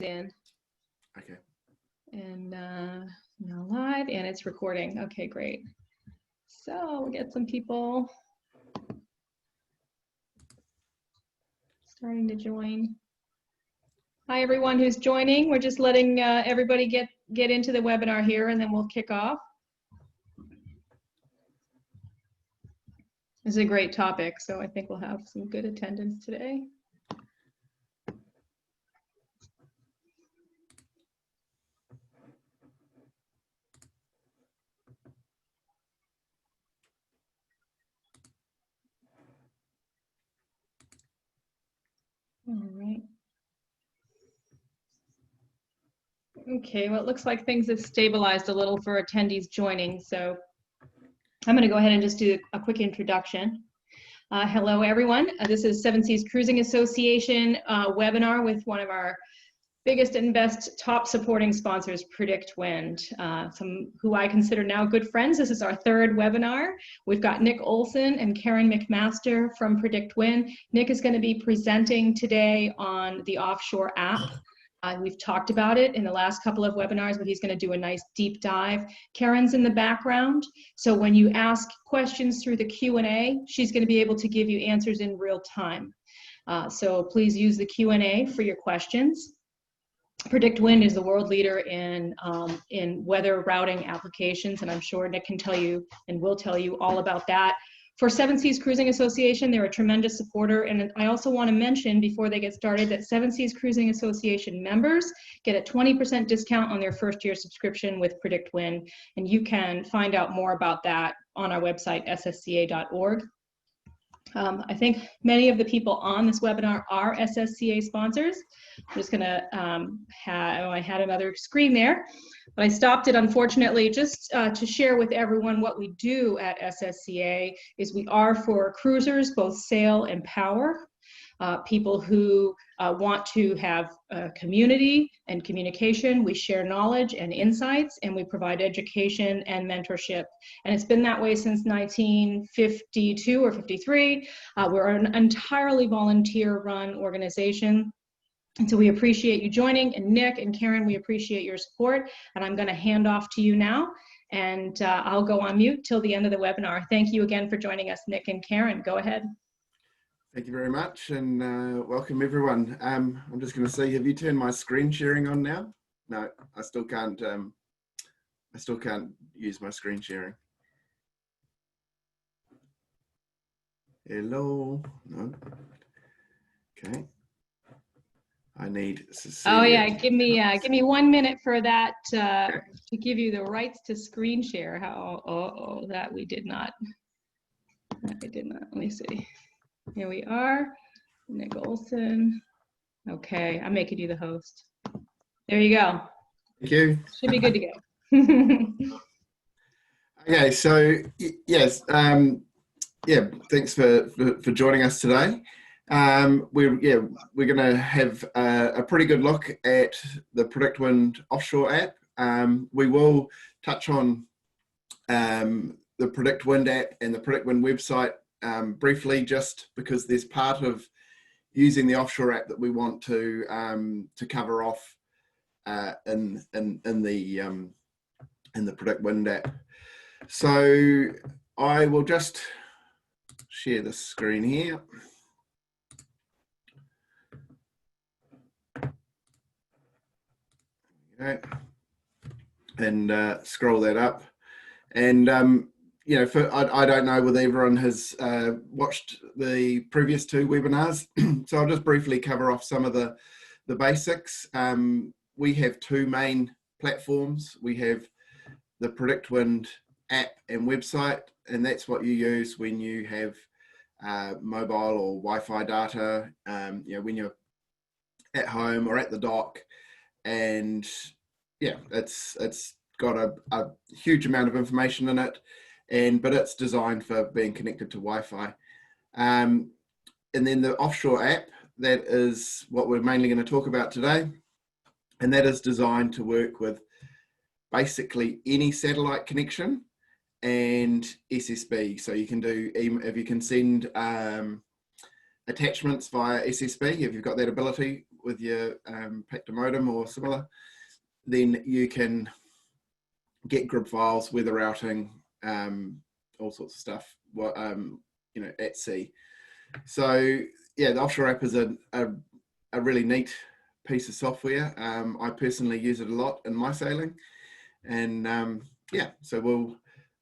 in. Okay. And now live, and it's recording. Okay, great. So we'll get some people starting to join. Hi, everyone who's joining. We're just letting everybody get into the webinar here, and then we'll kick off. This is a great topic, so I think we'll have some good attendance today. All right. Okay, well, it looks like things have stabilized a little for attendees joining, so I'm going to go ahead and just do a quick introduction. Hello, everyone. This is Seven Seas Cruising Association webinar with one of our biggest and best top supporting sponsors, PredictWind, some who I consider now good friends. This is our third webinar. We've got Nick Olson and Karen McMaster from PredictWind. Nick is going to be presenting today on the offshore app. We've talked about it in the last couple of webinars, but he's going to do a nice deep dive. Karen's in the background, so when you ask questions through the Q&A, she's going to be able to give you answers in real time. So please use the Q&A for your questions. PredictWind is the world leader in weather routing applications, and I'm sure Nick can tell you and will tell you all about that. For Seven Seas Cruising Association, they're a tremendous supporter, and I also want to mention before they get started that Seven Seas Cruising Association members get a 20% discount on their first year subscription with PredictWind, and you can find out more about that on our website, ssca.org. I think many of the people on this webinar are SSCA sponsors. I'm just gonna I had another screen there, but I stopped it unfortunately just to share with everyone what we do at SSCA is we are for cruisers, both sail and power, people who want to have community and communication. We share knowledge and insights, and we provide education and mentorship. And it's been that way since 1952 or 53. We're an entirely volunteer-run organization. And so we appreciate you joining. And Nick and Karen, we appreciate your support. And I'm going to hand off to you now. And I'll go on mute till the end of the webinar. Thank you again for joining us, Nick and Karen. Go ahead. Thank you very much, and welcome everyone. I'm just going to see, have you turned my screen sharing on now? No, I still can't. I still can't use my screen sharing. Hello. No. Okay. I need Cecilia. Oh yeah, give me 1 minute for that to give you the rights to screen share. How? That we did not. That we did not. Let me see. Here we are, Nick Olson. Okay, I'm making you the host. There you go. Thank you. Should be good to go. Okay, so yes, yeah, thanks for joining us today. We're going to have a pretty good look at the PredictWind offshore app. We will touch on the PredictWind app and the PredictWind website briefly, just because there's part of using the offshore app that we want to cover off in the PredictWind app. So I will just share the screen here. Okay, and scroll that up, and you know, I don't know whether everyone has watched the previous two webinars, so I'll just briefly cover off some of the basics. We have two main platforms. We have the PredictWind app and website, and that's what you use when you have mobile or Wi-Fi data, you know, when you're at home or at the dock. And yeah, it's got a huge amount of information in it, but it's designed for being connected to Wi-Fi. And then the offshore app, that is what we're mainly going to talk about today, and that is designed to work with basically any satellite connection and SSB. So you can do, if you can send attachments via SSB, if you've got that ability, with your Pacta modem or similar, then you can get grid files, weather routing, all sorts of stuff, at sea. So yeah, the offshore app is a really neat piece of software. I personally use it a lot in my sailing, and yeah, so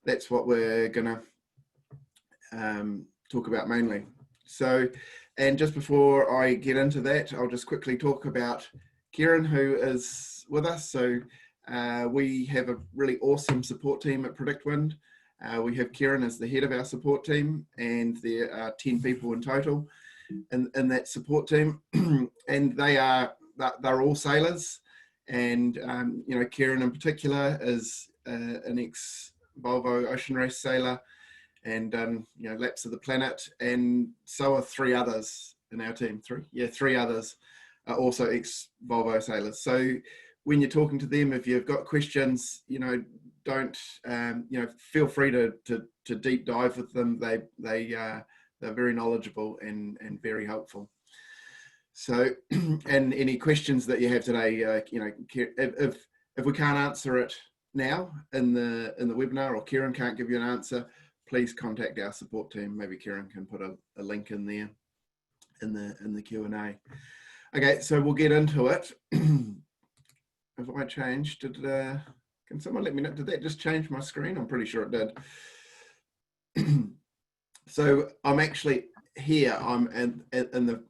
that's what we're gonna talk about mainly. So, and just before I get into that, I'll just quickly talk about Kieran, who is with us. So we have a really awesome support team at PredictWind. We have Kieran as the head of our support team, and there are 10 people in total in that support team, and they're all sailors. And Kieran in particular is an ex-Volvo ocean race sailor, and laps of the planet, and so are 3 others in our team. 3 others are also ex-Volvo sailors. So when you're talking to them, if you've got questions, don't feel free to deep dive with them. They're very knowledgeable and very helpful. So, and any questions that you have today, if we can't answer it now in the webinar, or Kieran can't give you an answer, please contact our support team. Maybe Kieran can put a link in there in the Q&A. Okay, so we'll get into it. If I changed, can someone let me know? Did that just change my screen? I'm pretty sure it did. So I'm actually here. I'm in the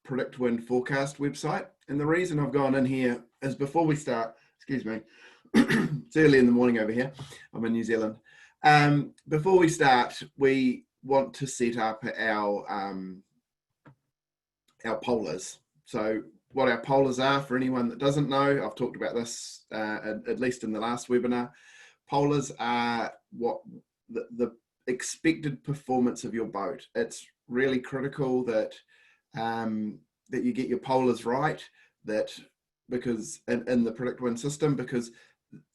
PredictWind forecast website, and the reason I've gone in here is before we start. Excuse me. It's early in the morning over here. I'm in New Zealand. Before we start, we want to set up our polars. So what our polars are, for anyone that doesn't know, I've talked about this at least in the last webinar. Polars are what the expected performance of your boat. It's really critical that that you get your polars right, because in the PredictWind system, because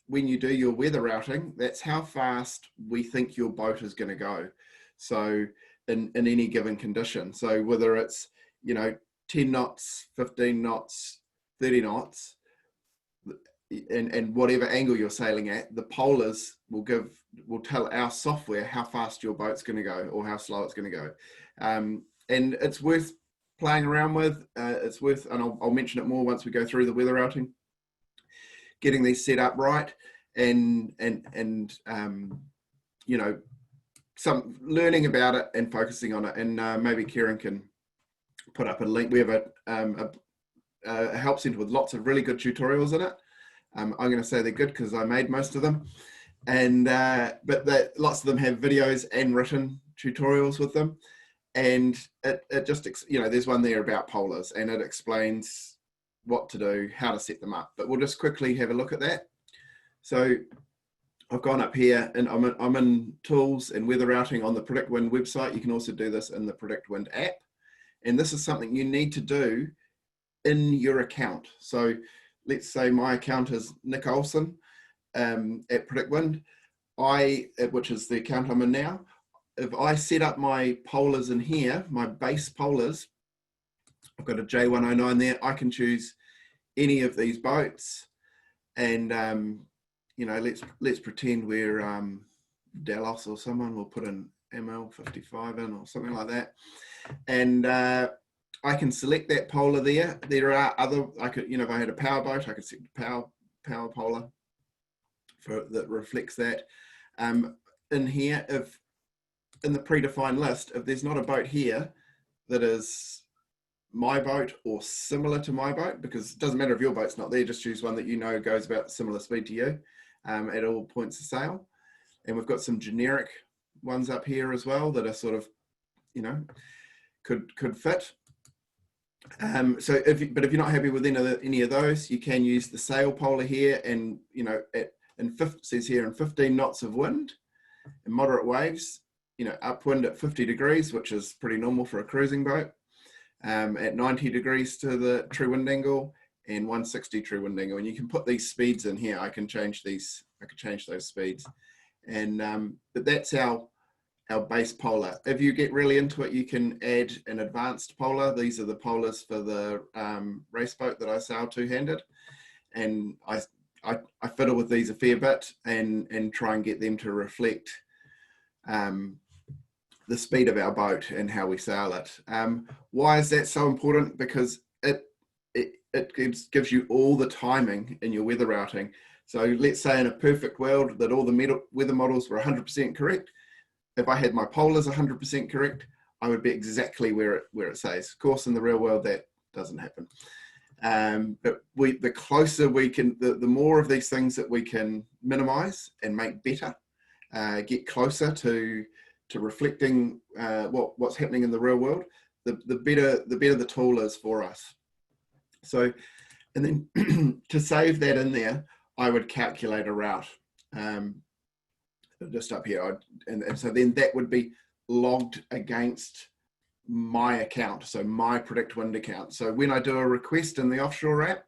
when you do your weather routing, that's how fast we think your boat is going to go. So in any given condition, so whether it's 10 knots, 15 knots, 30 knots, and whatever angle you're sailing at, the polars will tell our software how fast your boat's going to go or how slow it's going to go. And it's worth playing around with. It's worth, and I'll mention it more once we go through the weather routing, getting these set up right, and some learning about it and focusing on it. And maybe Kieran can put up a link. We have a help center with lots of really good tutorials in it. I'm going to say they're good because I made most of them, and but lots of them have videos and written tutorials with them, and it just there's one there about polars, and it explains what to do, how to set them up. But we'll just quickly have a look at that. So I've gone up here, and I'm in tools and weather routing on the PredictWind website. You can also do this in the PredictWind app, and this is something you need to do in your account. So let's say my account is Nick Olson at PredictWind, which is the account I'm in now. If I set up my polars in here, my base polars, I've got a J109 there. I can choose any of these boats, and let's pretend we're Delos or someone. We'll put an ML55 in or something like that, and I can select that polar there. There are other, I could, if I had a power boat, I could select power polar that reflects that. In here, if in the predefined list, if there's not a boat here that is my boat or similar to my boat, because it doesn't matter if your boat's not there, just choose one that goes about similar speed to you at all points of sail. And we've got some generic ones up here as well that are sort of, could fit. So if you're not happy with any of those, you can use the sail polar here, and says here in 15 knots of wind and moderate waves, upwind at 50 degrees, which is pretty normal for a cruising boat, at 90 degrees to the true wind angle and 160 true wind angle. And you can put these speeds in here. I can change those speeds, and but that's our our base polar. If you get really into it, you can add an advanced polar. These are the polars for the race boat that I sail two-handed, and I fiddle with these a fair bit and try and get them to reflect the speed of our boat and how we sail it. Why is that so important? Because it gives you all the timing in your weather routing. So let's say in a perfect world that all the weather models were 100% correct. If I had my polars 100% correct, I would be exactly where it says. Of course, in the real world, that doesn't happen. But the closer we can, the more of these things that we can minimize and make better, get closer to reflecting what's happening in the real world, the better the tool is for us. So, and then to save that in there, I would calculate a route. Just up here, and so then that would be logged against my account, so my PredictWind account. So when I do a request in the offshore app,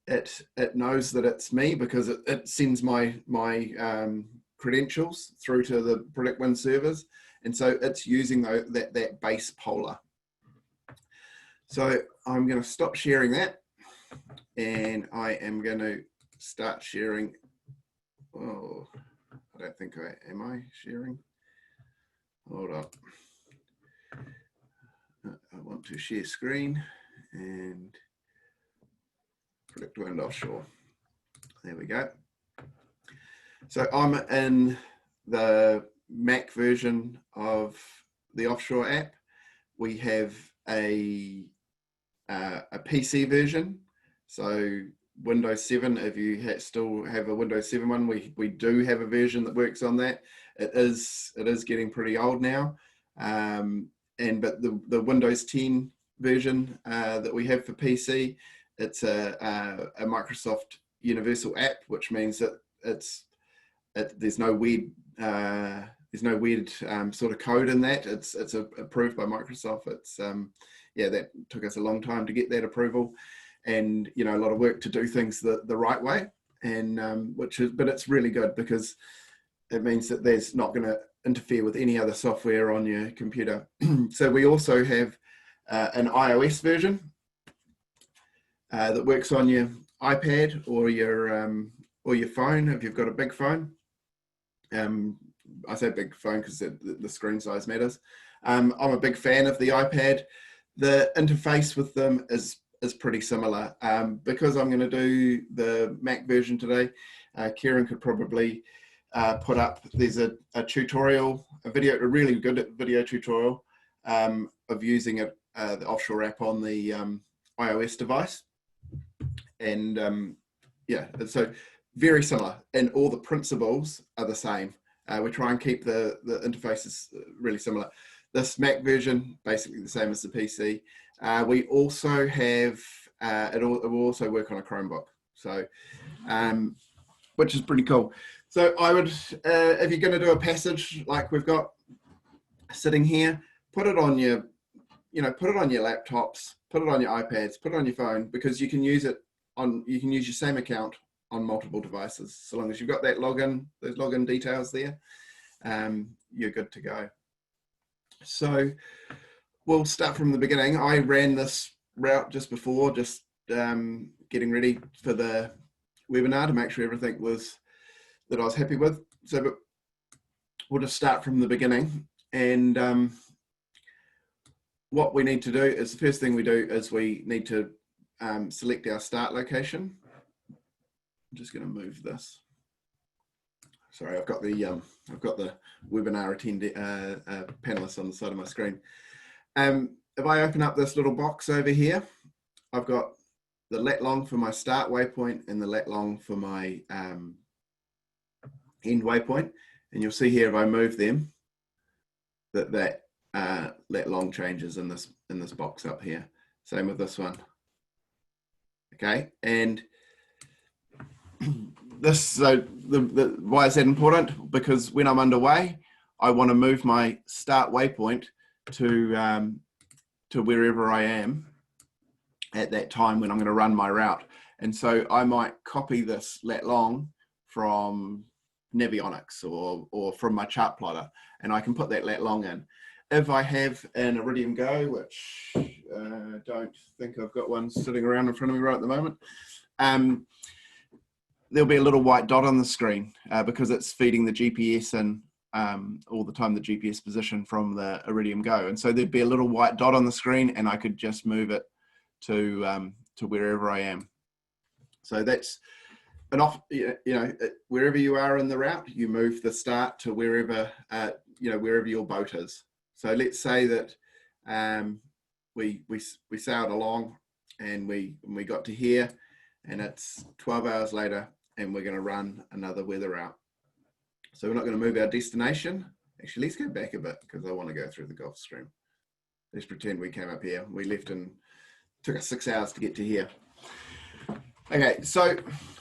it knows that it's me because it sends my credentials through to the PredictWind servers, and so it's using that base polar. So I'm going to stop sharing that, and I am going to start sharing. Oh, I don't think am I sharing? Hold up. I want to share screen and PredictWind offshore. There we go. So I'm in the Mac version of the offshore app. We have a PC version. So Windows 7, if you still have a Windows 7 one, we do have a version that works on that. It is getting pretty old now. But the Windows 10 version that we have for PC, it's a Microsoft Universal app, which means that there's no weird sort of code in that. It's approved by Microsoft. It's that took us a long time to get that approval, and a lot of work to do things the right way, and but it's really good because it means that there's not going to interfere with any other software on your computer. So we also have an iOS version that works on your iPad or your phone if you've got a big phone. I say big phone because the screen size matters. I'm a big fan of the iPad. The interface with them is pretty similar. Because I'm going to do the Mac version today, Kieran could probably put up, there's a really good video tutorial of using the offshore app on the iOS device. And so very similar, and all the principles are the same. We try and keep the interfaces really similar. This Mac version, basically the same as the PC. We also have, it will also work on a Chromebook, so which is pretty cool. So I would, if you're going to do a passage like we've got sitting here, put it on your, put it on your laptops, put it on your iPads, put it on your phone, because you can use your same account on multiple devices. So long as you've got that those login details there, you're good to go. So we'll start from the beginning. I ran this route just before, getting ready for the webinar to make sure everything was that I was happy with. So but we'll just start from the beginning. And what we need to do is, the first thing we do is we need to select our start location. I'm just going to move this. Sorry, I've got the webinar attendee panelists on the side of my screen. If I open up this little box over here, I've got the lat long for my start waypoint and the lat long for my end waypoint. And you'll see here, if I move them, that lat long changes in this box up here. Same with this one. Okay, and why is that important? Because when I'm underway, I want to move my start waypoint to wherever I am at that time when I'm going to run my route. And so I might copy this lat long from Navionics or from my chart plotter, and I can put that lat long in. If I have an Iridium Go, which I don't think I've got one sitting around in front of me right at the moment, there'll be a little white dot on the screen because it's feeding the GPS in all the time, the GPS position from the Iridium Go. And so there'd be a little white dot on the screen, and I could just move it to wherever I am. So that's an off, wherever you are in the route, you move the start to wherever, wherever your boat is. So let's say that we sailed along and we got to here, and it's 12 hours later, and we're going to run another weather route. So we're not going to move our destination. Actually, let's go back a bit because I want to go through the Gulf Stream. Let's pretend we came up here. We left and took us 6 hours to get to here. Okay, so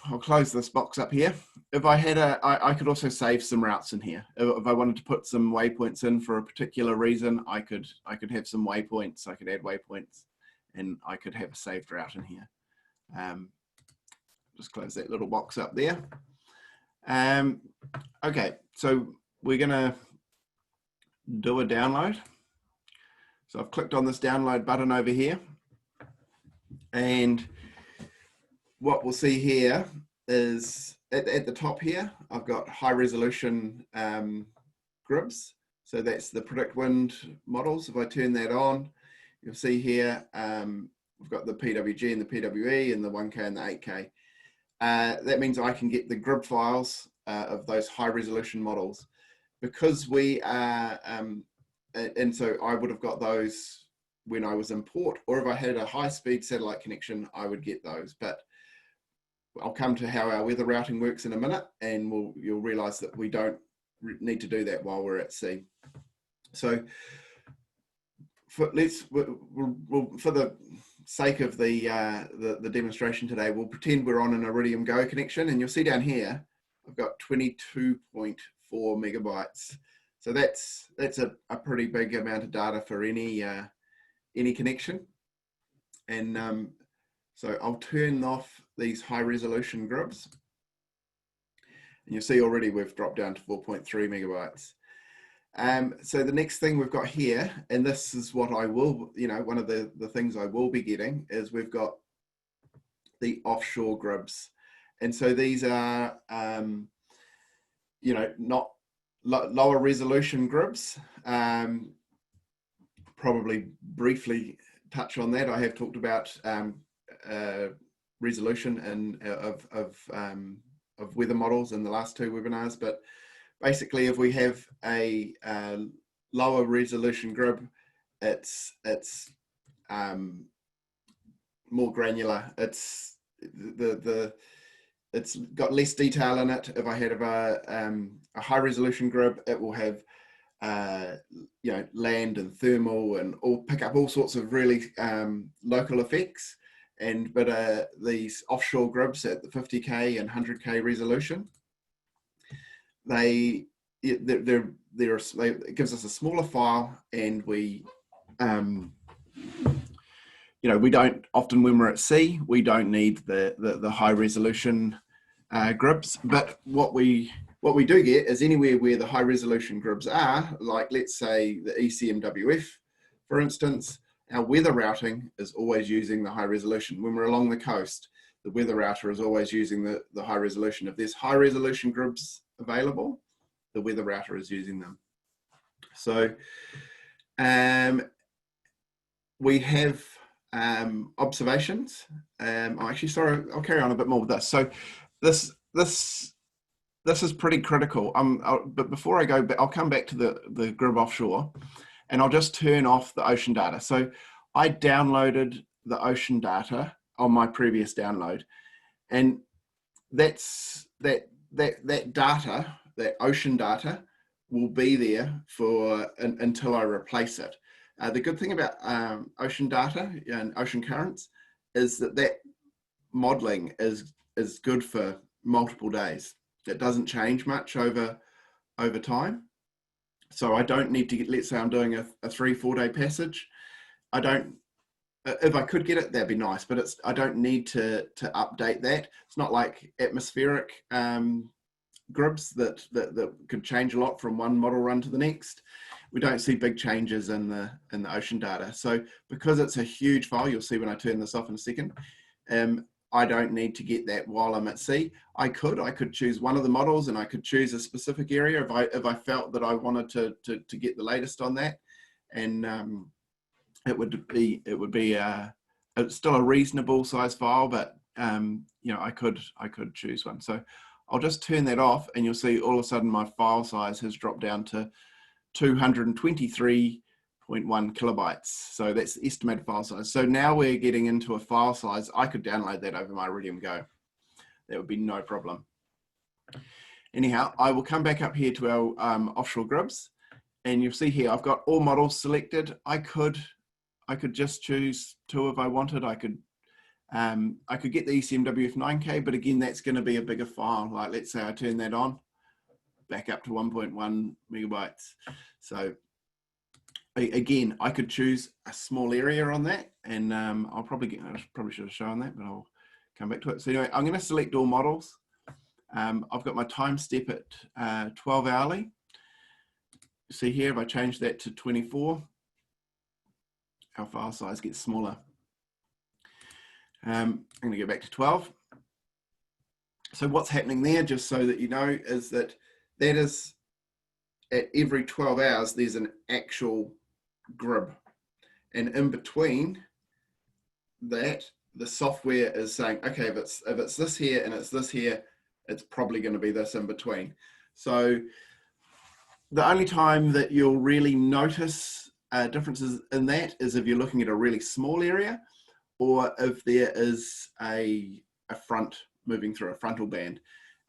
I'll close this box up here. If I had I could also save some routes in here. If I wanted to put some waypoints in for a particular reason, I could have some waypoints. I could add waypoints, and I could have a saved route in here. Just close that little box up there. Okay, so we're gonna do a download. So I've clicked on this download button over here, and what we'll see here is at the top here, I've got high resolution grids. So that's the PredictWind models. If I turn that on, you'll see here, we've got the PWG and the PWE and the 1K and the 8K. That means I can get the grid files of those high resolution models, because we are, and so I would have got those when I was in port, or if I had a high speed satellite connection, I would get those. But I'll come to how our weather routing works in a minute, and you'll realize that we don't need to do that while we're at sea. So for the sake of the demonstration today, we'll pretend we're on an Iridium Go connection, and you'll see down here I've got 22.4 megabytes. So that's a pretty big amount of data for any connection. And so I'll turn off these high resolution grids, and you'll see already we've dropped down to 4.3 megabytes. So the next thing we've got here, and this is what I will, one of the things I will be getting, is we've got the offshore grids. And so these are, not lower resolution grids. Probably briefly touch on that. I have talked about resolution and of weather models in the last two webinars, but basically, if we have a lower resolution grid, it's more granular. It's got less detail in it. If I had a high resolution grid, it will have land and thermal and pick up all sorts of really local effects. But these offshore grids at the 50K and 100K resolution, it gives us a smaller file, and we don't often, when we're at sea, we don't need the high resolution grids. But what we do get is anywhere where the high resolution grids are, like let's say the ECMWF, for instance, our weather routing is always using the high resolution. When we're along the coast, the weather router is always using the high resolution. If there's high resolution grids available, the weather router is using them. So we have observations. Actually, sorry, I'll carry on a bit more with this. So this is pretty critical. But before I go back, I'll come back to the grid offshore, and I'll just turn off the ocean data. So I downloaded the ocean data on my previous download, and that data, that ocean data, will be there until I replace it. The good thing about ocean data and ocean currents is that modeling is good for multiple days. It doesn't change much over time. So I don't need to get, let's say I'm doing a 3-4 day passage. If I could get it, that'd be nice, but I don't need to update that. It's not like atmospheric grids that could change a lot from one model run to the next. We don't see big changes in the ocean data. So because it's a huge file, you'll see when I turn this off in a second, I don't need to get that while I'm at sea. I could choose one of the models, and I could choose a specific area if I felt that I wanted to get the latest on that, and it would be it's still a reasonable size file, but you know, I could choose one. So I'll just turn that off, and you'll see all of a sudden my file size has dropped down to 223.1 kilobytes. So that's the estimated file size. So now we're getting into a file size. I could download that over my Iridium Go. That would be no problem. Anyhow, I will come back up here to our offshore grids, and you'll see here I've got all models selected. I could just choose 2 if I wanted. I could get the ECMWF 9K, but again, that's going to be a bigger file. Like, let's say I turn that on, back up to 1.1 megabytes. So again, I could choose a small area on that, and I probably should have shown that, but I'll come back to it. So anyway, I'm going to select all models. I've got my time step at 12 hourly. See here, if I change that to 24, our file size gets smaller. I'm going to go back to 12. So what's happening there, just so that you know, is that is at every 12 hours, there's an actual grid. And in between that, the software is saying, okay, if it's this here and it's this here, it's probably going to be this in between. So the only time that you'll really notice differences in that is if you're looking at a really small area, or if there is a front moving through a frontal band.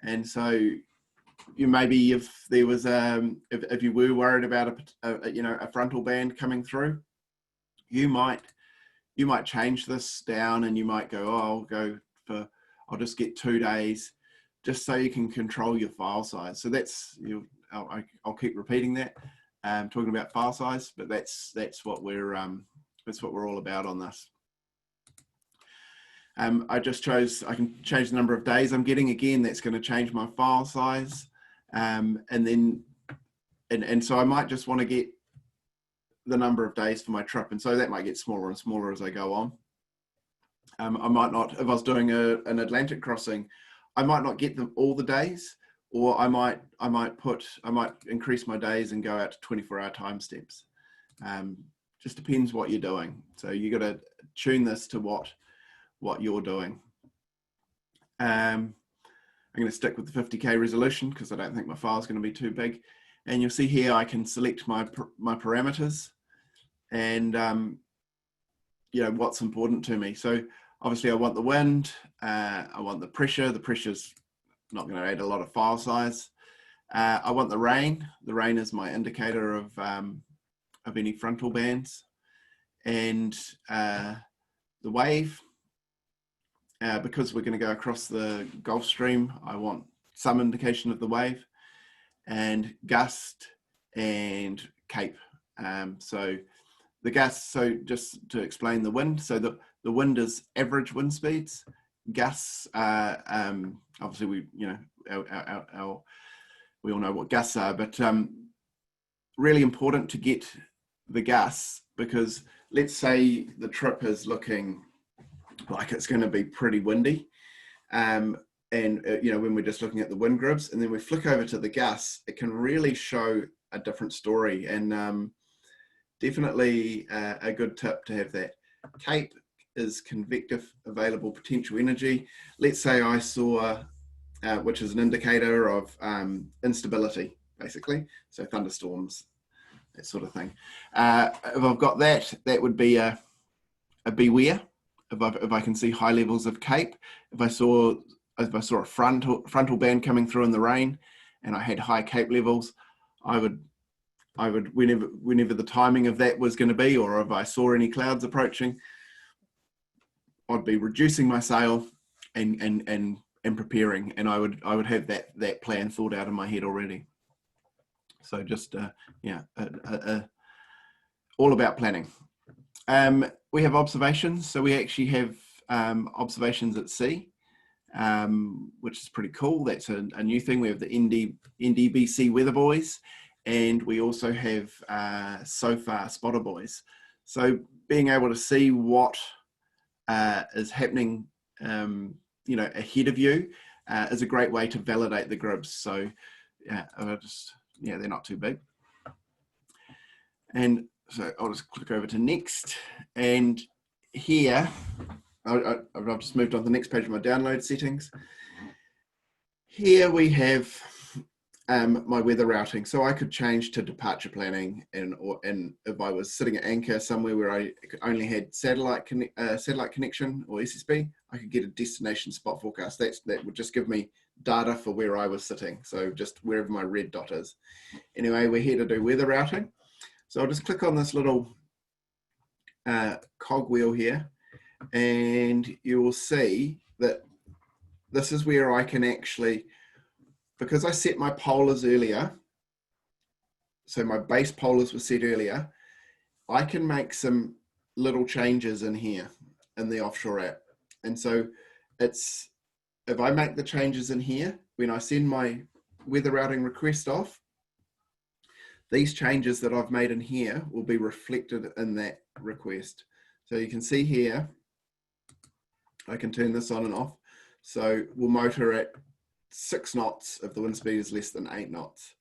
And so you maybe, if there was if you were worried about a frontal band coming through, you might change this down, and you might go, oh, I'll just get 2 days, just so you can control your file size. So that's, I'll keep repeating that, talking about file size, but that's what we're all about on this. I just chose, I can change the number of days I'm getting. Again, that's going to change my file size. And so I might just want to get the number of days for my trip. And so that might get smaller and smaller as I go on. I might not, if I was doing an Atlantic crossing, I might not get them all the days, or I might increase my days and go out to 24-hour time steps. Just depends what you're doing. So you got to tune this to what you're doing. I'm going to stick with the 50K resolution because I don't think my file is going to be too big. And you'll see here I can select my parameters and what's important to me. So obviously I want the wind, I want the pressure. The pressure's not going to add a lot of file size. I want the rain. The rain is my indicator of any frontal bands, and the wave. Because we're going to go across the Gulf Stream, I want some indication of the wave, and gust and cape. So the gust, so just to explain the wind, so the wind is average wind speeds. Gusts, obviously we all know what gusts are, but really important to get the gusts, because let's say the trip is looking like it's going to be pretty windy, and when we're just looking at the wind grids, and then we flick over to the gusts, it can really show a different story. And definitely a good tip to have that. Cape is convective available potential energy. Let's say I saw, which is an indicator of instability, basically, so thunderstorms, that sort of thing. If I've got that would be a beware. If I can see high levels of cape, if I saw a frontal band coming through in the rain, and I had high cape levels, I would whenever the timing of that was going to be, or if I saw any clouds approaching, I'd be reducing my sail and preparing, and I would have that plan thought out in my head already. So just all about planning. We have observations, so we actually have observations at sea. which is pretty cool. That's a new thing. We have the NDBC Weather Buoys, and we also have so far spotter buoys. So being able to see what is happening, ahead of you is a great way to validate the grids. So they're not too big. And so I'll just click over to next, and here I've just moved on to the next page of my download settings. Here we have my weather routing. So I could change to departure planning, and if I was sitting at anchor somewhere where I only had satellite connection or SSB, I could get a destination spot forecast. That would just give me data for where I was sitting. So just wherever my red dot is. Anyway, we're here to do weather routing. So I'll just click on this little cogwheel here, and you will see that this is where I can actually, because I set my polars earlier, so my base polars were set earlier, I can make some little changes in here in the offshore app. And so if I make the changes in here, when I send my weather routing request off, these changes that I've made in here will be reflected in that request. So you can see here, I can turn this on and off. So we'll motor at 6 knots if the wind speed is less than 8 knots.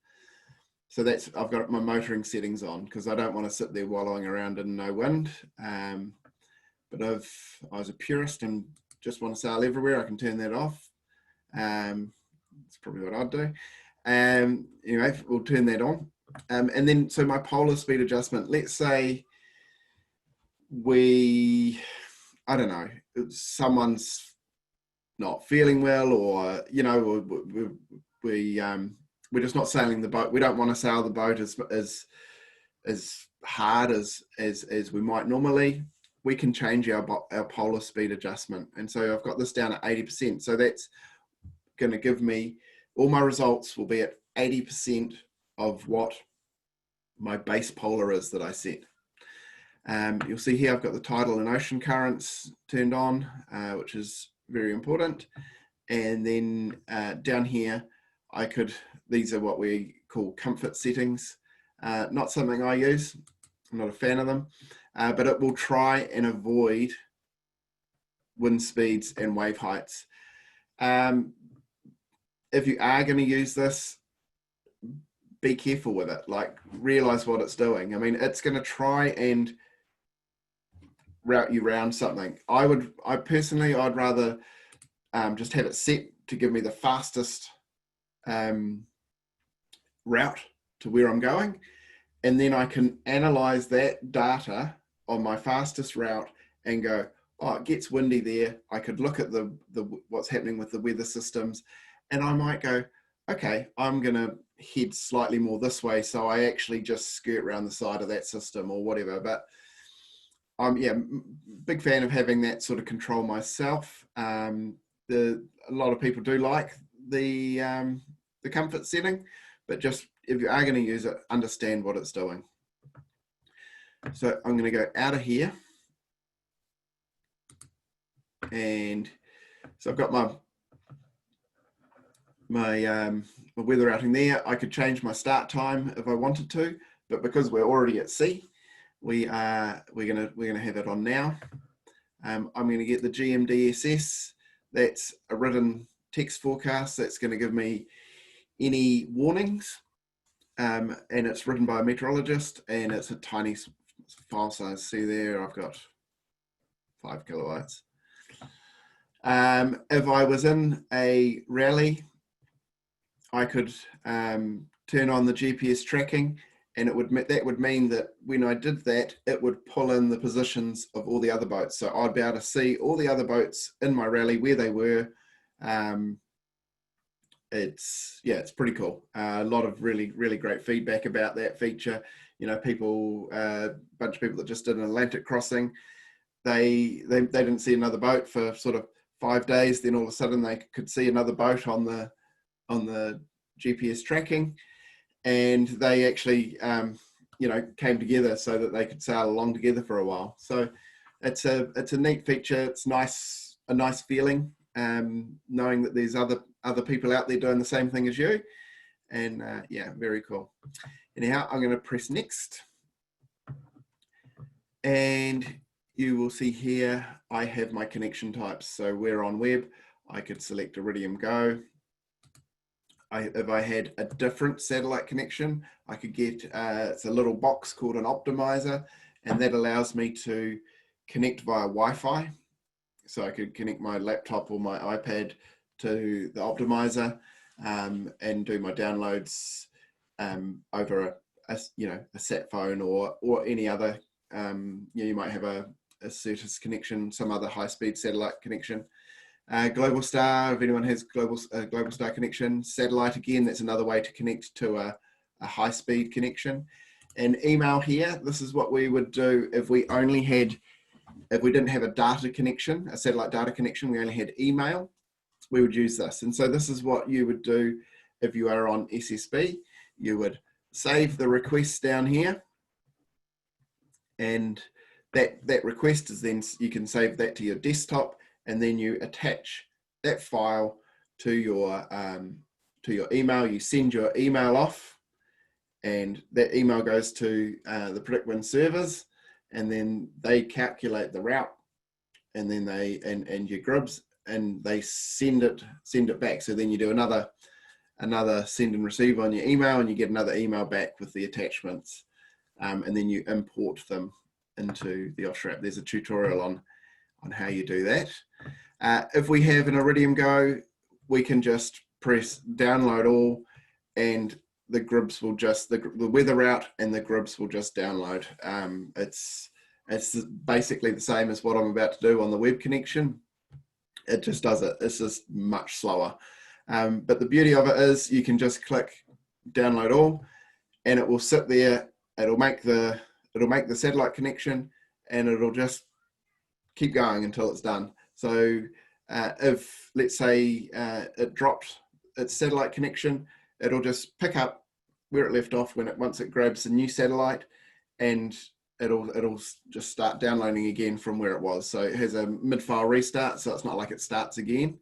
So I've got my motoring settings on because I don't want to sit there wallowing around in no wind. But if I was a purist and just want to sail everywhere, I can turn that off. That's probably what I'd do. Anyway, we'll turn that on. And then, so my polar speed adjustment, let's say I don't know, someone's not feeling well, or, we're just not sailing the boat. We don't want to sail the boat as hard as we might normally. We can change our polar speed adjustment. And so I've got this down at 80%. So that's going to give me, all my results will be at 80% of what my base polar is that I set. You'll see here I've got the tidal and ocean currents turned on, which is very important. And then down here, these are what we call comfort settings. Not something I use. I'm not a fan of them, but it will try and avoid wind speeds and wave heights. If you are going to use this, be careful with it. Like, realize what it's doing. I mean, it's going to try and route you around something. I'd rather just have it set to give me the fastest route to where I'm going, and then I can analyze that data on my fastest route and go, oh, it gets windy there. I could look at the what's happening with the weather systems, and I might go, okay, I'm gonna head slightly more this way, so I actually just skirt around the side of that system or whatever. But I'm big fan of having that sort of control myself. A lot of people do like the comfort setting, but just if you are going to use it, understand what it's doing. So I'm going to go out of here, and so I've got my weather routing there. I could change my start time if I wanted to, but because we're already at sea, we're gonna have it on now. I'm going to get the GMDSS. That's a written text forecast. That's going to give me any warnings, and it's written by a meteorologist, and it's a tiny file size. See there, I've got 5 kilobytes. If I was in a rally, I could turn on the GPS tracking, and that would mean that when I did that, it would pull in the positions of all the other boats. So I'd be able to see all the other boats in my rally, where they were. It's pretty cool. A lot of really, really great feedback about that feature. A bunch of people that just did an Atlantic crossing, they didn't see another boat for sort of 5 days. Then all of a sudden they could see another boat on the GPS tracking, and they actually came together so that they could sail along together for a while. So it's a neat feature. It's a nice feeling knowing that there's other people out there doing the same thing as you. And yeah, very cool. Anyhow, I'm going to press next. And you will see here, I have my connection types. So we're on web. I could select Iridium Go. If I had a different satellite connection, I could get, it's a little box called an optimizer, and that allows me to connect via Wi-Fi. So I could connect my laptop or my iPad to the optimizer and do my downloads over a sat phone or any other, you might have a Certus connection, some other high-speed satellite connection. Global Star, if anyone has Global Star connection. Satellite, again, that's another way to connect to a high-speed connection. And email here, this is what we would do if we didn't have a data connection, a satellite data connection, we only had email, we would use this. And so this is what you would do if you are on SSB. You would save the request down here, and that request is then, you can save that to your desktop, and then you attach that file to your email. You send your email off, and that email goes to the PredictWind servers, and then they calculate the route, and then and your gribs, and they send it back. So then you do another send and receive on your email, and you get another email back with the attachments, and then you import them into the offshore app. There's a tutorial on how you do that. If we have an Iridium Go, we can just press download all, and the gribs will just, the weather route and the gribs will just download. It's basically the same as what I'm about to do on the web connection. It just does it. It's just much slower. But the beauty of it is you can just click download all, and it will sit there. It'll make the satellite connection, and it'll just keep going until it's done. So if, let's say, it dropped its satellite connection, it'll just pick up where it left off once it grabs the new satellite, and it'll just start downloading again from where it was. So it has a mid-file restart, so it's not like it starts again.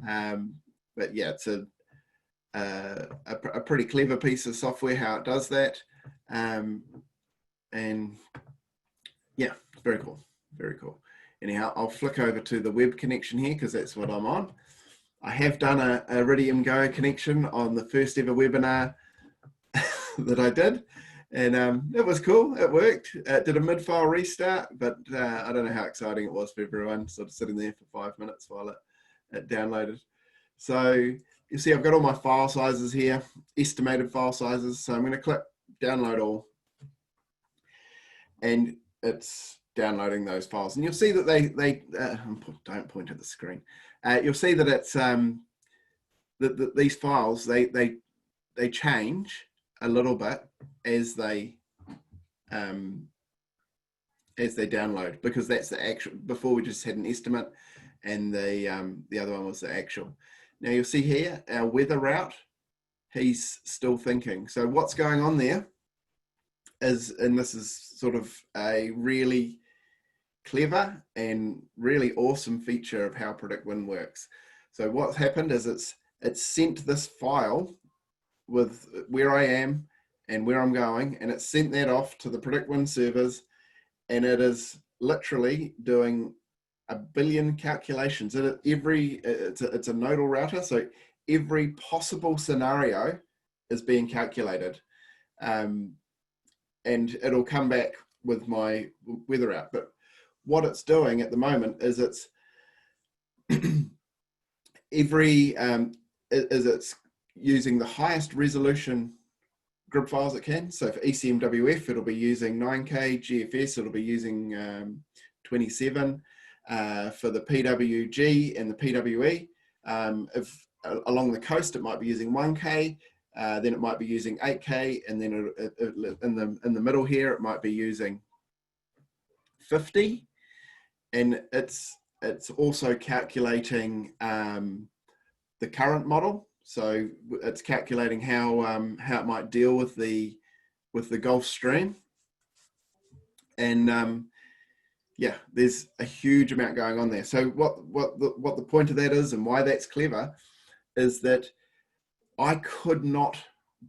But yeah, it's a pretty clever piece of software how it does that. And yeah, very cool, very cool. Anyhow, I'll flick over to the web connection here because that's what I'm on. I have done a Iridium Go connection on the first ever webinar that I did, and it was cool. It worked. It did a mid-file restart, but I don't know how exciting it was for everyone, sort of sitting there for 5 minutes while it downloaded. So you see I've got all my file sizes here, estimated file sizes. So I'm going to click download all, and it's downloading those files, and you'll see that they don't point at the screen. You'll see that it's that these files they change a little bit as they download, because that's the actual. Before we just had an estimate, and the other one was the actual. Now you'll see here our weather route. He's still thinking. So what's going on there is, and this is sort of a really clever and really awesome feature of how PredictWind works. So what's happened is it's sent this file with where I am and where I'm going, and it's sent that off to the PredictWind servers, and it is literally doing 1 billion calculations. It's a nodal router, so every possible scenario is being calculated, and it'll come back with my weather out. But what it's doing at the moment is it's it's using the highest resolution grid files it can. So for ECMWF, it'll be using 9K, GFS, it'll be using 27. For the PWG and the PWE, if along the coast, it might be using 1K, then it might be using 8K, and then in the middle here, it might be using 50. And it's also calculating the current model. So it's calculating how it might deal with the Gulf Stream. And yeah, there's a huge amount going on there. So what the point of that is, and why that's clever, is that I could not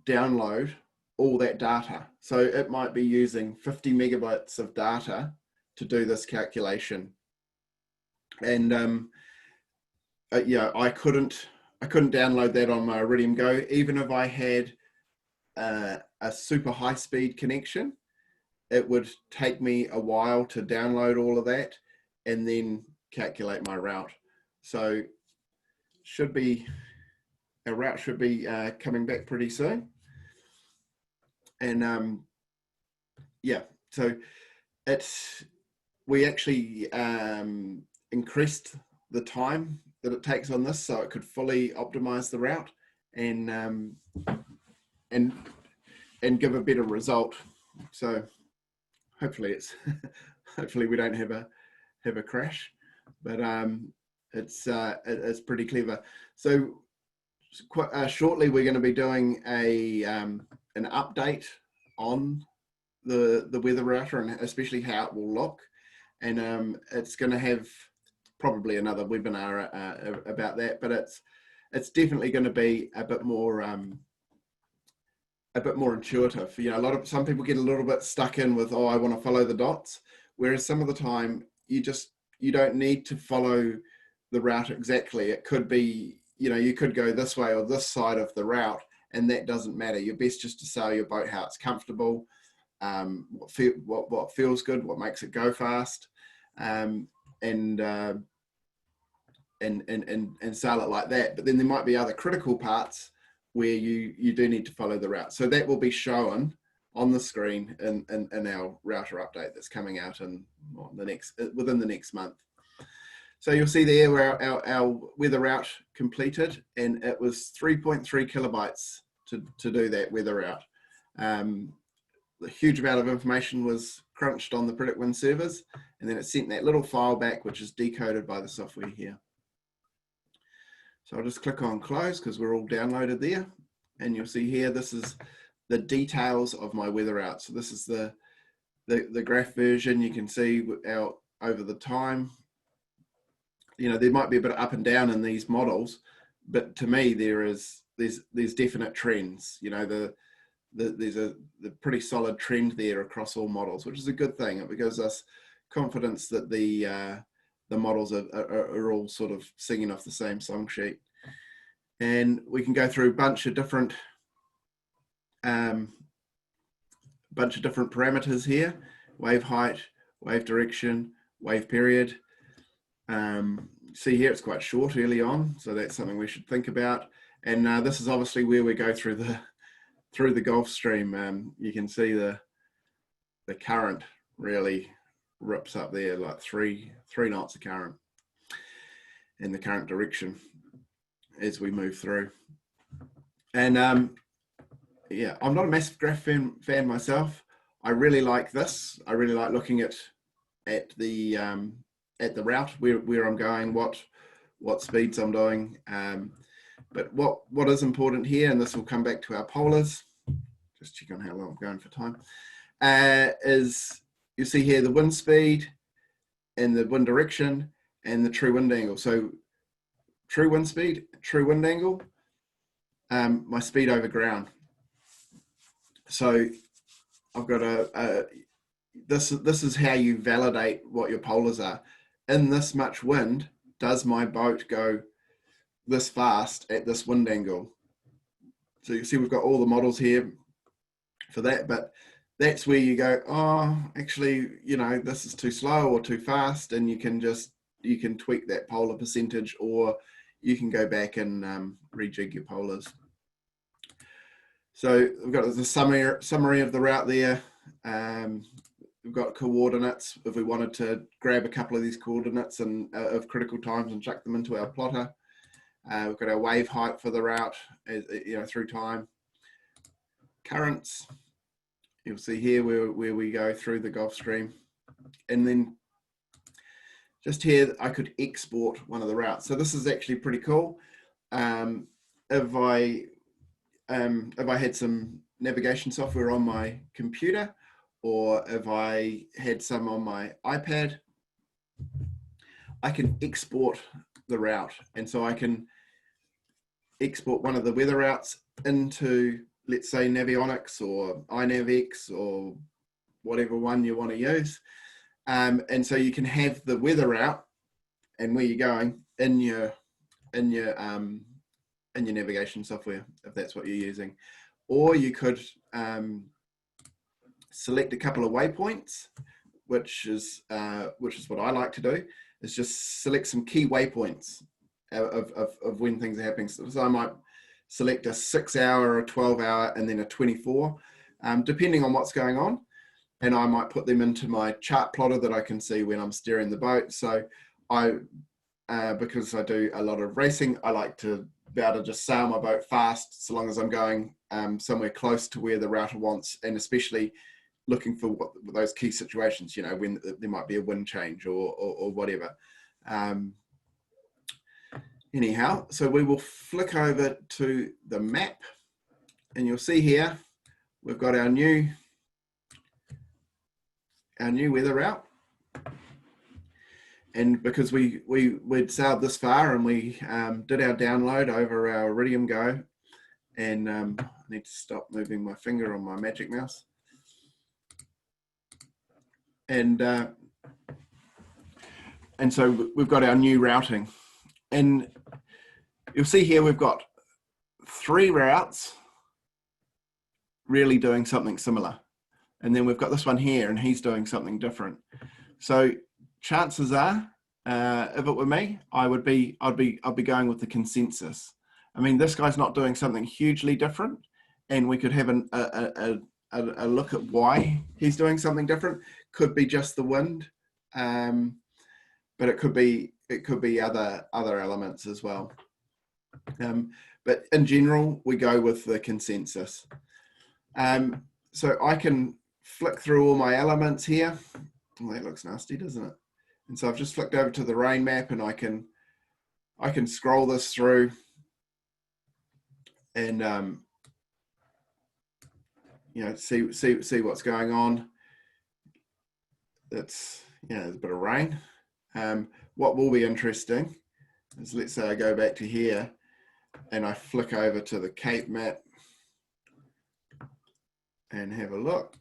download all that data. So it might be using 50 megabytes of data to do this calculation. And yeah, I couldn't download that on my Iridium Go, even if I had a super high speed connection. It would take me a while to download all of that and then calculate my route. So our route should be coming back pretty soon. And yeah, so we actually increased the time that it takes on this so it could fully optimize the route and give a better result. So hopefully hopefully we don't have a crash, but it's pretty clever. So quite shortly we're going to be doing an update on the weather router and especially how it will look, and it's going to have probably another webinar about that, but it's definitely going to be a bit more intuitive. You know, some people get a little bit stuck in with, oh, I want to follow the dots, whereas some of the time you don't need to follow the route exactly. It could be, you know, you could go this way or this side of the route, and that doesn't matter. You're best just to sail your boat how it's comfortable, what feels good, what makes it go fast, and sail it like that. But then there might be other critical parts where you do need to follow the route. So that will be shown on the screen in our router update that's coming out within the next month. So you'll see there where our weather route completed, and it was 3.3 kilobytes to do that weather route. The huge amount of information was crunched on the PredictWind servers, and then it sent that little file back, which is decoded by the software here. So I'll just click on close because we're all downloaded there, and you'll see here this is the details of my weather route. So this is the graph version. You can see out over the time. You know, there might be a bit of up and down in these models, but to me there's definite trends. You know, there's a pretty solid trend there across all models, which is a good thing. It gives us confidence that the models are all sort of singing off the same song sheet. And we can go through a bunch of different parameters here: wave height, wave direction, wave period. See here, it's quite short early on, so that's something we should think about. And this is obviously where we go through the Gulf Stream. You can see the current really rips up there, like three knots of current in the current direction as we move through. And yeah, I'm not a massive graph fan myself. I really like this. I really like looking at the route, where I'm going, what speeds I'm doing. But what is important here, and this will come back to our polars, just check on how long I'm going for time, is you see here the wind speed and the wind direction and the true wind angle. So true wind speed, true wind angle, my speed over ground. So I've got this is how you validate what your polars are. In this much wind, does my boat go this fast at this wind angle? So you see we've got all the models here for that, but that's where you go, oh, actually, you know, this is too slow or too fast, and you can tweak that polar percentage, or you can go back and rejig your polars. So we've got the summary of the route there. We've got coordinates if we wanted to grab a couple of these coordinates and of critical times and chuck them into our plotter. We've got our wave height for the route, you know, through time. Currents, you'll see here where we go through the Gulf Stream, and then just here I could export one of the routes. So this is actually pretty cool. If I had some navigation software on my computer, or if I had some on my iPad, I can export the route. And so I can export one of the weather routes into, let's say, Navionics or iNavX or whatever one you want to use. And so you can have the weather route and where you're going in your navigation software, if that's what you're using. Or you could select a couple of waypoints, which is what I like to do, is just select some key waypoints of when things are happening. So I might select a 6 hour, a 12 hour, and then a 24, depending on what's going on. And I might put them into my chart plotter that I can see when I'm steering the boat. So because I do a lot of racing, I like to be able to just sail my boat fast, so long as I'm going somewhere close to where the router wants, and especially looking for those key situations, you know, when there might be a wind change or whatever. Anyhow, so we will flick over to the map, and you'll see here we've got our new weather route. And because we'd sailed this far and we did our download over our Iridium Go, and I need to stop moving my finger on my magic mouse. And so we've got our new routing, and you'll see here we've got 3 routes really doing something similar, and then we've got this one here and he's doing something different. So chances are, if it were me, I'd be going with the consensus. I mean, this guy's not doing something hugely different, and we could have a look at why he's doing something different. Could be just the wind, but it could be other elements as well. But in general, we go with the consensus. So I can flick through all my elements here. Oh, that looks nasty, doesn't it? And so I've just flicked over to the rain map, and I can scroll this through, and you know, see what's going on. It's, you know, there's a bit of rain. What will be interesting is, let's say I go back to here and I flick over to the Cape map and have a look.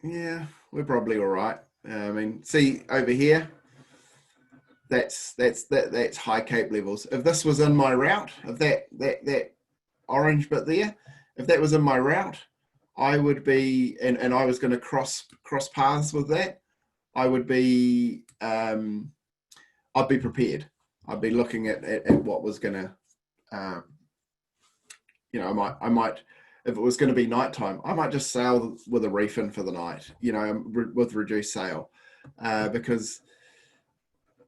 Yeah, we're probably all right. I mean, see over here, that's high Cape levels. If this was in my route, if that orange bit there, if that was in my route, I would be, and I was going to cross paths with that, I would be, I'd be prepared. I'd be looking at what was going to, you know, I might, if it was going to be nighttime, I might just sail with a reef in for the night, you know, with reduced sail, because,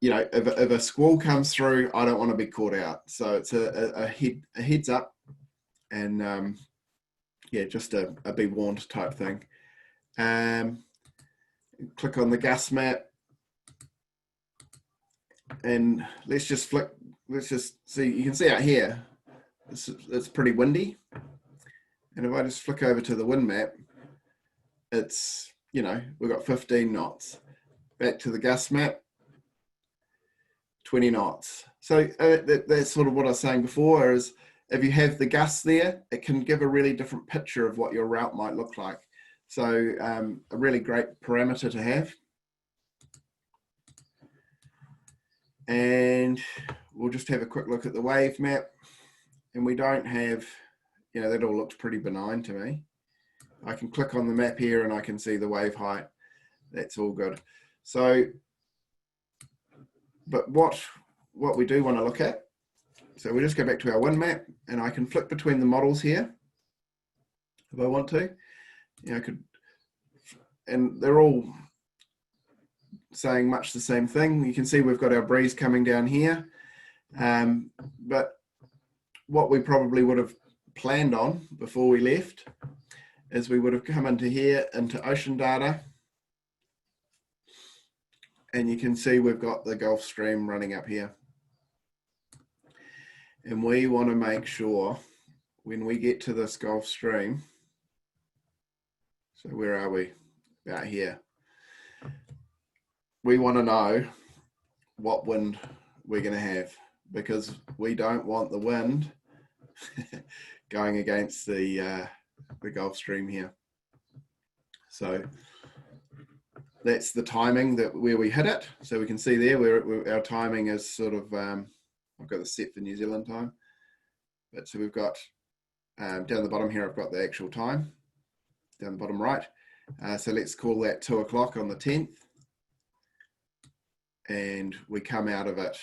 you know, if a squall comes through, I don't want to be caught out. So it's a heads up, and yeah, just a be warned type thing. Click on the gas map, and let's just flick. Let's just see. You can see out here, it's pretty windy. And if I just flick over to the wind map, it's, you know, we've got 15 knots. Back to the gas map, 20 knots. So that's sort of what I was saying before, is if you have the gusts there, it can give a really different picture of what your route might look like. So a really great parameter to have. And we'll just have a quick look at the wave map. And we don't have, you know, that all looks pretty benign to me. I can click on the map here and I can see the wave height. That's all good. So, but what we do want to look at, so we just go back to our wind map, and I can flick between the models here if I want to. You know, and they're all saying much the same thing. You can see we've got our breeze coming down here, but what we probably would have planned on before we left is we would have come into here, into ocean data, and you can see we've got the Gulf Stream running up here. And we want to make sure when we get to this Gulf Stream, so where are we? About here. we want to know what wind we're going to have, because we don't want the wind going against the Gulf Stream here. So that's the timing where we hit it. So we can see there where our timing is sort of, I've got this set for New Zealand time. But so we've got, down the bottom here, I've got the actual time, down the bottom right. So let's call that 2 o'clock on the 10th. And we come out of it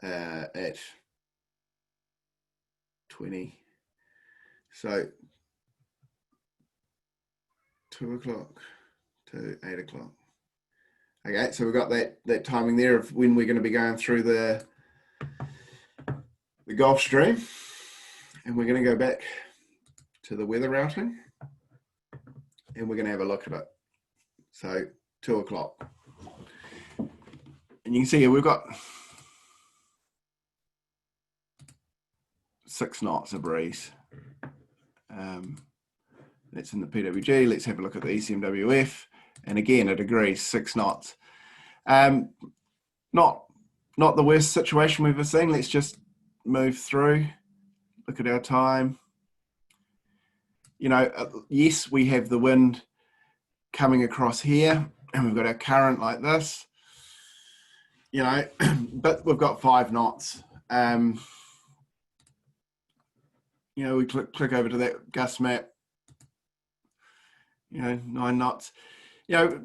at 20. So 2 o'clock to 8 o'clock. Okay, so we've got that timing there of when we're going to be going through the Gulf Stream. And we're going to go back to the weather routing and we're going to have a look at it. So 2 o'clock. And you can see here we've got 6 knots of breeze. That's in the PWG. Let's have a look at the ECMWF. And again, it agrees, 6 knots. Not the worst situation we've ever seen. Let's just move through, look at our time. You know, yes, we have the wind coming across here and we've got our current like this, you know, but we've got 5 knots. You know, we click over to that gust map, you know, 9 knots, you know,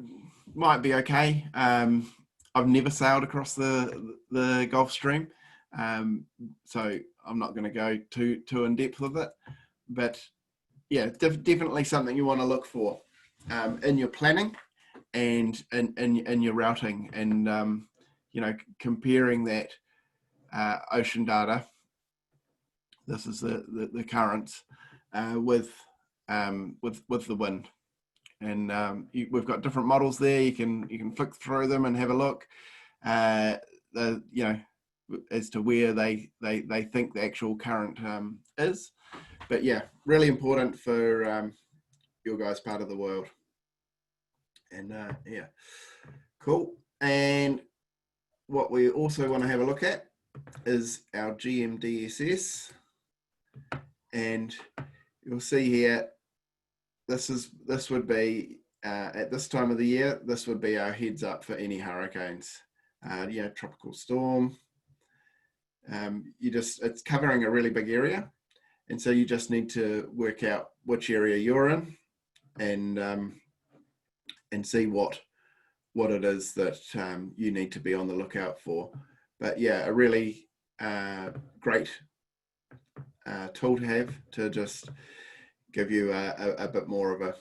might be okay. I've never sailed across the Gulf Stream, so I'm not going to go too in depth with it, but yeah, definitely something you want to look for in your planning and in your routing, and you know, comparing that ocean data. This is the currents with the wind, and we've got different models there. You can flick through them and have a look. You know, as to where they think the actual current is. But yeah, really important for your guys' part of the world. And yeah, cool. And what we also want to have a look at is our GMDSS. And you'll see here, this would be at this time of the year, this would be our heads up for any hurricanes. You know, tropical storm. It's covering a really big area, and so you just need to work out which area you're in, and see what it is that you need to be on the lookout for. But yeah, a really great tool to have to just give you a bit more of a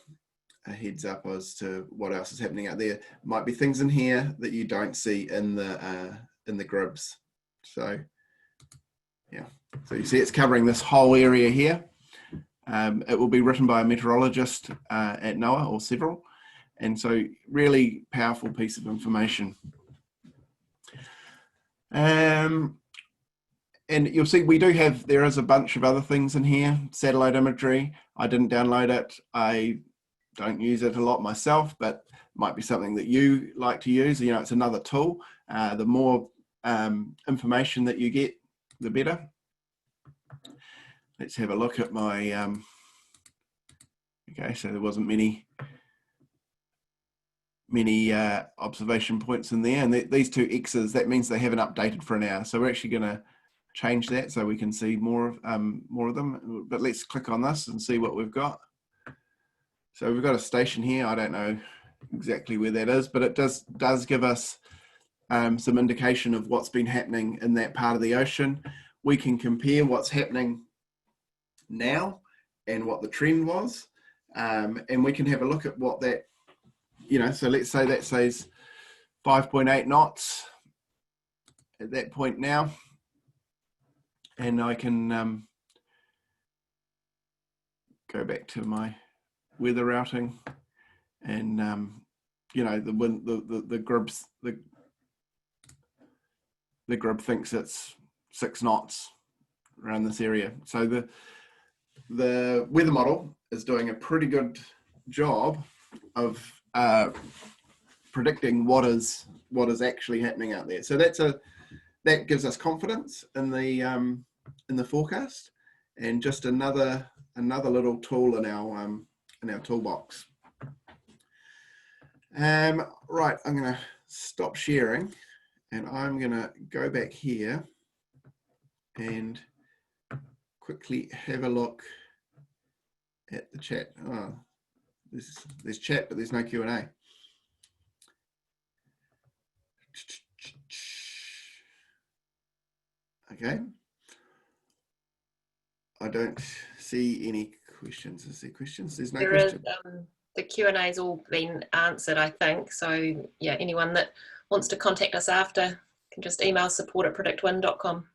heads up as to what else is happening out there. Might be things in here that you don't see in the grids. So yeah, so you see it's covering this whole area here. It will be written by a meteorologist at NOAA or several, and so really powerful piece of information. And you'll see there is a bunch of other things in here. Satellite imagery, I didn't download it. I don't use it a lot myself, but might be something that you like to use. You know, it's another tool. The more information that you get, the better. Let's have a look at my, okay, so there wasn't many observation points in there, and these 2 X's, that means they haven't updated for an hour. So we're actually going to change that so we can see more of them. But let's click on this and see what we've got. So we've got a station here. I don't know exactly where that is, but it does give us some indication of what's been happening in that part of the ocean. We can compare what's happening now and what the trend was, and we can have a look at what that, you know, so let's say that says 5.8 knots at that point now, and I can go back to my weather routing, and you know, the wind, the grib thinks it's 6 knots around this area. So the weather model is doing a pretty good job of predicting what is actually happening out there. So that gives us confidence in the forecast, and just another little tool in our toolbox. Right, I'm going to stop sharing, and I'm going to go back here and quickly have a look at the chat. Oh, there's chat, but there's no Q&A. Okay. I don't see any questions. Is there questions? There's no questions. The Q&A's all been answered, I think. So yeah, anyone that wants to contact us after can just email support@predictwind.com.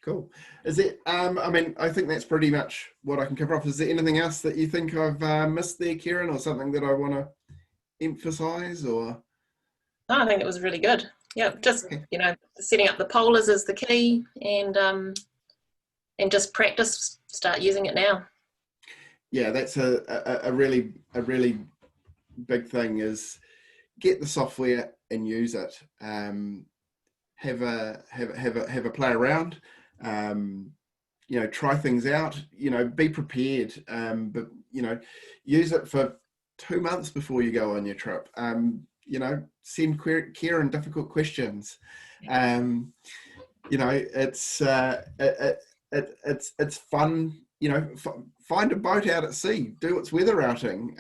Cool. Is it, I mean, I think that's pretty much what I can cover off. Is there anything else that you think I've missed there, Kieran, or something that I want to emphasize, or? No, I think it was really good. Yeah, just, you know, setting up the pollers is the key, and just practice, start using it now. Yeah, that's a really big thing, is get the software and use it. Have a play around. You know, try things out. You know, be prepared. But you know, use it for 2 months before you go on your trip. You know, send Kieran difficult questions. You know, it's fun. You know, find a boat out at sea. Do its weather outing.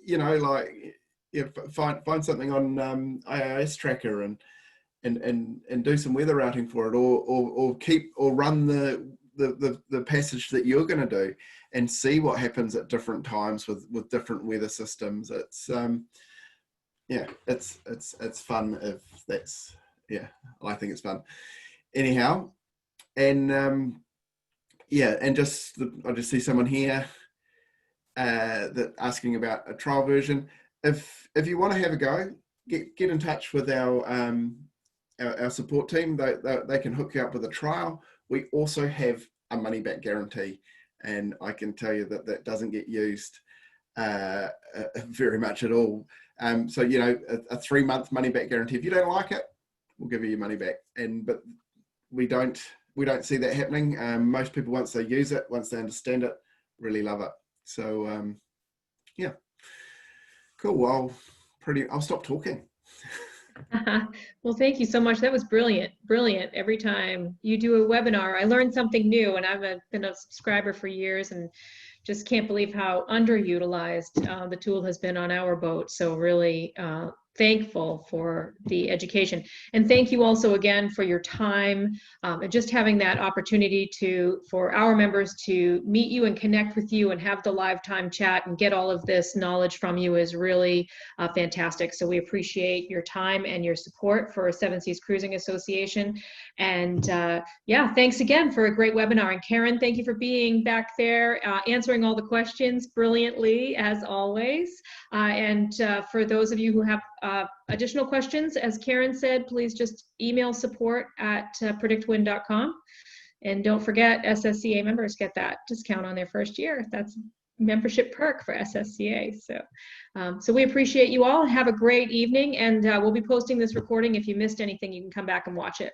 You know, like, yeah, find something on IIS tracker and do some weather routing for it, or run the passage that you're going to do, and see what happens at different times with different weather systems. It's yeah, it's fun if that's, yeah, I think it's fun. Anyhow, and yeah, and I just see someone here that asking about a trial version. If you want to have a go, get in touch with our support team. They can hook you up with a trial. We also have a money back guarantee, and I can tell you that doesn't get used very much at all. So, you know, a 3-month money back guarantee. If you don't like it, we'll give you your money back. But we don't see that happening. Most people, once they use it, once they understand it, really love it. So yeah, cool. Well, I'll stop talking. Well, thank you so much. That was brilliant. Every time you do a webinar, I learn something new, and I've been a subscriber for years and just can't believe how underutilized the tool has been on our boat. So really thankful for the education. And thank you also again for your time, and just having that opportunity for our members to meet you and connect with you and have the live time chat and get all of this knowledge from you is really fantastic. So we appreciate your time and your support for Seven Seas Cruising Association. And yeah, thanks again for a great webinar. And Karen, thank you for being back there, answering all the questions brilliantly as always. And for those of you who have additional questions, as Karen said, please just email support@predictwind.com. And don't forget, SSCA members get that discount on their first year. That's membership perk for SSCA. So we appreciate you all. Have a great evening, and we'll be posting this recording. If you missed anything, you can come back and watch it.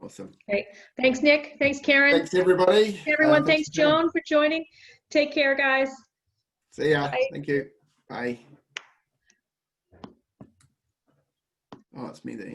Awesome. Great. Thanks, Nick. Thanks, Karen. Thanks, everybody. Everyone, thanks, Joan, for joining. Take care, guys. See ya. Bye. Thank you. Bye. Oh, it's me that